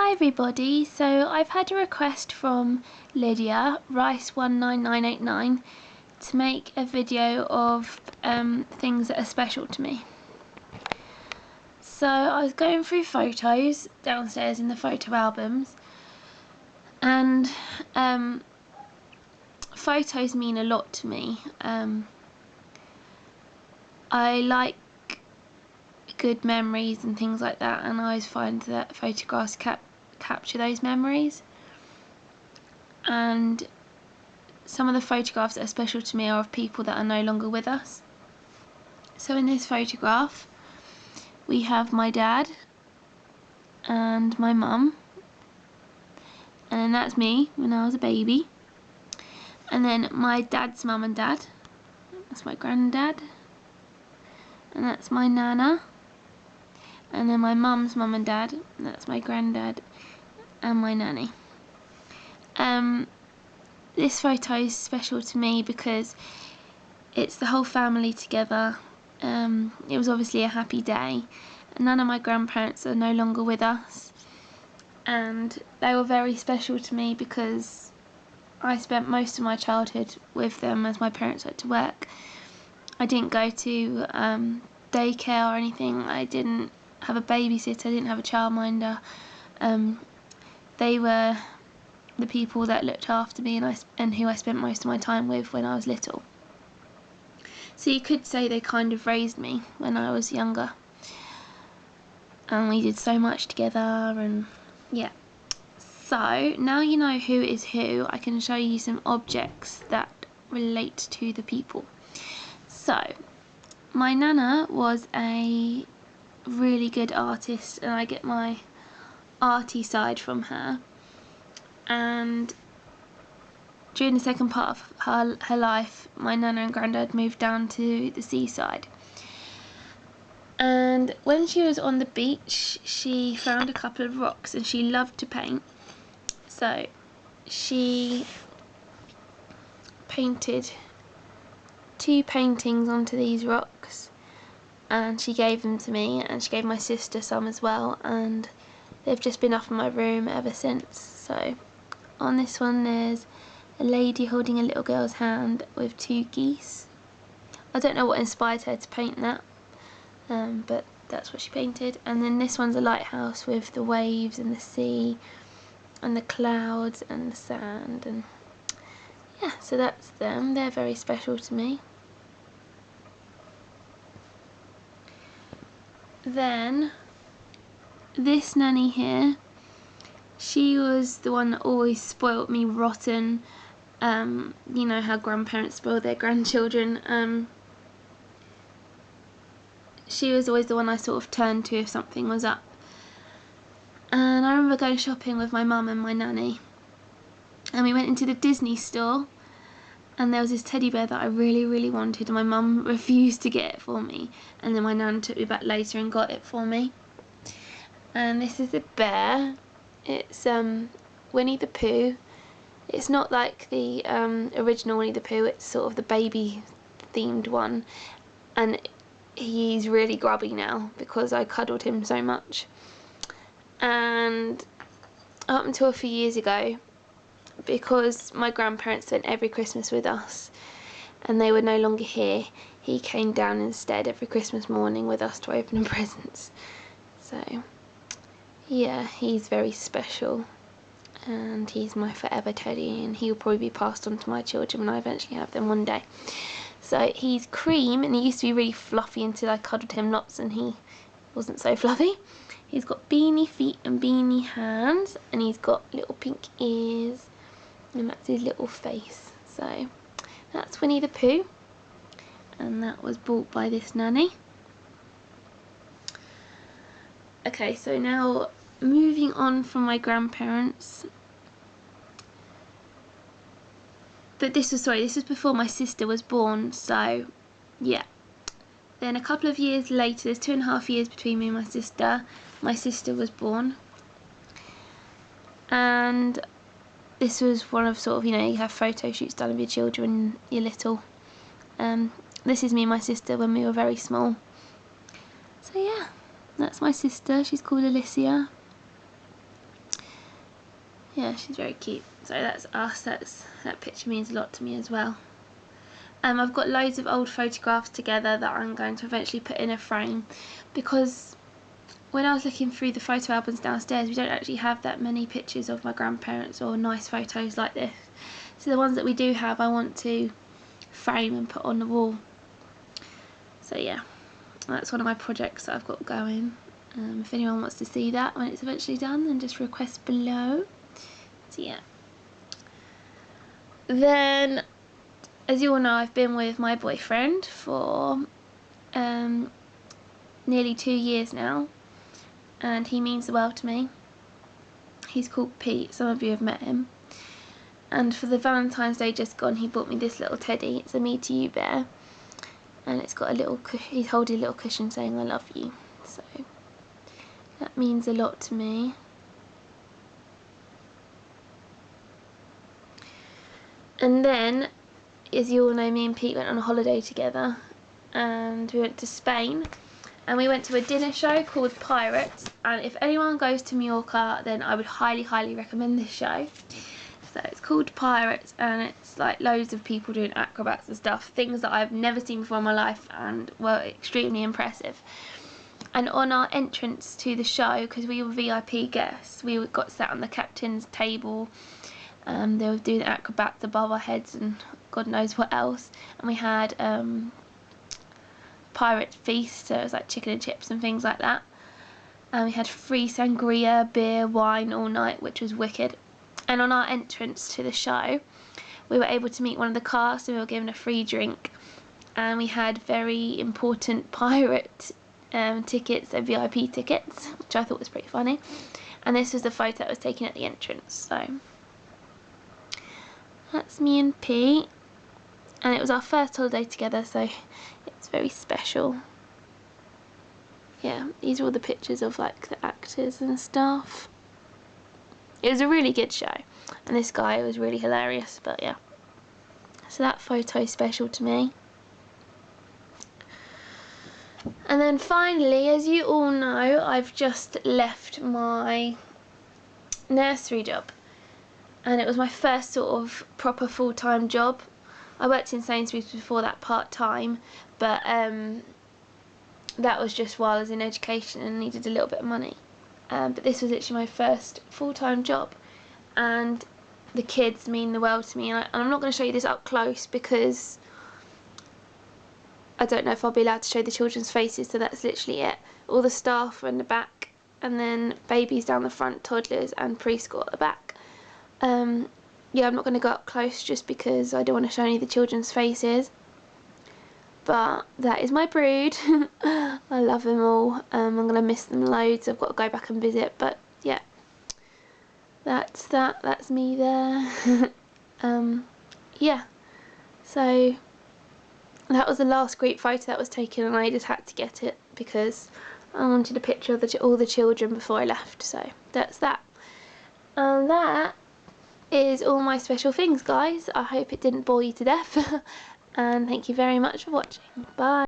Hi everybody, so I've had a request from Lydia, Rice19989, to make a video of things that are special to me. So I was going through photos downstairs in the photo albums, and photos mean a lot to me. I like good memories and things like that, and I always find that photographs capture those memories. And some of the photographs that are special to me are of people that are no longer with us. So in this photograph we have my dad and my mum, and then that's me when I was a baby, and then my dad's mum and dad, that's my granddad, and that's my nana, and then my mum's mum and dad, and that's my granddad and my nanny. This photo is special to me because it's the whole family together. It was obviously a happy day, and none of my grandparents are no longer with us, and they were very special to me because I spent most of my childhood with them as my parents went to work. I didn't go to daycare or anything. I didn't have a babysitter, I didn't have a childminder. They were the people that looked after me and who I spent most of my time with when I was little. So you could say they kind of raised me when I was younger, and we did so much together, and yeah. So now you know who is who, I can show you some objects that relate to the people. So my nana was a really good artist, and I get my arty side from her. And during the second part of her life, my nana and granddad moved down to the seaside. And when she was on the beach, she found a couple of rocks, and she loved to paint. So she painted 2 paintings onto these rocks, and she gave them to me, and she gave my sister some as well, and they've just been up in my room ever since. So on this one there's a lady holding a little girl's hand with 2 geese. I don't know what inspired her to paint that, but that's what she painted. And then this one's a lighthouse with the waves and the sea and the clouds and the sand, and yeah, so that's them. They're very special to me. Then this nanny here, she was the one that always spoilt me rotten. You know how grandparents spoil their grandchildren. She was always the one I sort of turned to if something was up. And I remember going shopping with my mum and my nanny, and we went into the Disney store, and there was this teddy bear that I really wanted, and my mum refused to get it for me, and then my nan took me back later and got it for me. And this is a bear. It's Winnie the Pooh. It's not like the original Winnie the Pooh, it's sort of the baby themed one, and he's really grubby now because I cuddled him so much. And up until a few years ago, because my grandparents spent every Christmas with us and they were no longer here, he came down instead every Christmas morning with us to open presents. So yeah, he's very special, and he's my forever teddy, and he'll probably be passed on to my children when I eventually have them one day. So he's cream, and he used to be really fluffy until I cuddled him lots and he wasn't so fluffy. He's got beanie feet and beanie hands, and he's got little pink ears, and that's his little face. So that's Winnie the Pooh, and that was bought by this nanny. Okay, so now moving on from my grandparents, but this was before my sister was born, so yeah. Then a couple of years later, there's 2.5 years between me and my sister was born, and this was one of sort of, you know, you have photo shoots done of your children when you're little. This is me and my sister when we were very small. So yeah, that's my sister, she's called Alicia. yeah, she's very cute. So that's us. That picture means a lot to me as well. I've got loads of old photographs together that I'm going to eventually put in a frame, because when I was looking through the photo albums downstairs, we don't actually have that many pictures of my grandparents or nice photos like this. So the ones that we do have, I want to frame and put on the wall. So yeah, that's one of my projects that I've got going. If anyone wants to see that when it's eventually done, then just request below. So yeah. Then, as you all know, I've been with my boyfriend for nearly 2 years now, and he means the world to me. He's called Pete, some of you have met him. And for the Valentine's Day just gone, he bought me this little teddy. It's a Me To You bear, and it's got a little, he's holding a little cushion saying I love you. So that means a lot to me. And then, as you all know, me and Pete went on a holiday together, and we went to Spain, and we went to a dinner show called Pirates. And if anyone goes to Mallorca, then I would highly recommend this show. So it's called Pirates, and it's like loads of people doing acrobats and stuff, things that I've never seen before in my life, and were extremely impressive. And on our entrance to the show, because we were VIP guests, we got sat on the captain's table. They were doing acrobats above our heads and God knows what else. And we had pirate feast, so it was like chicken and chips and things like that. And we had free sangria, beer, wine all night, which was wicked. And on our entrance to the show, we were able to meet one of the cast, and we were given a free drink. And we had very important pirate tickets, so VIP tickets, which I thought was pretty funny. And this was the photo that was taken at the entrance. So that's me and Pete, and it was our first holiday together, so it's very special. Yeah, these are all the pictures of like the actors and stuff. It was a really good show, and this guy was really hilarious, but yeah. So that photo is special to me. And then finally, as you all know, I've just left my nursery job. And it was my first sort of proper full-time job. I worked in Sainsbury's before that part-time, but that was just while I was in education and needed a little bit of money. But this was literally my first full-time job, and the kids mean the world to me. And I'm not going to show you this up close because I don't know if I'll be allowed to show the children's faces, so that's literally it. All the staff are in the back, and then babies down the front, toddlers and preschool at the back. Yeah, I'm not going to go up close just because I don't want to show any of the children's faces. But that is my brood. I love them all. I'm going to miss them loads. I've got to go back and visit, but yeah. That's that. That's me there. Yeah. So that was the last group photo that was taken, and I just had to get it because I wanted a picture of all the children before I left. So that's that. And that is all my special things, guys. I hope it didn't bore you to death. And thank you very much for watching. Bye.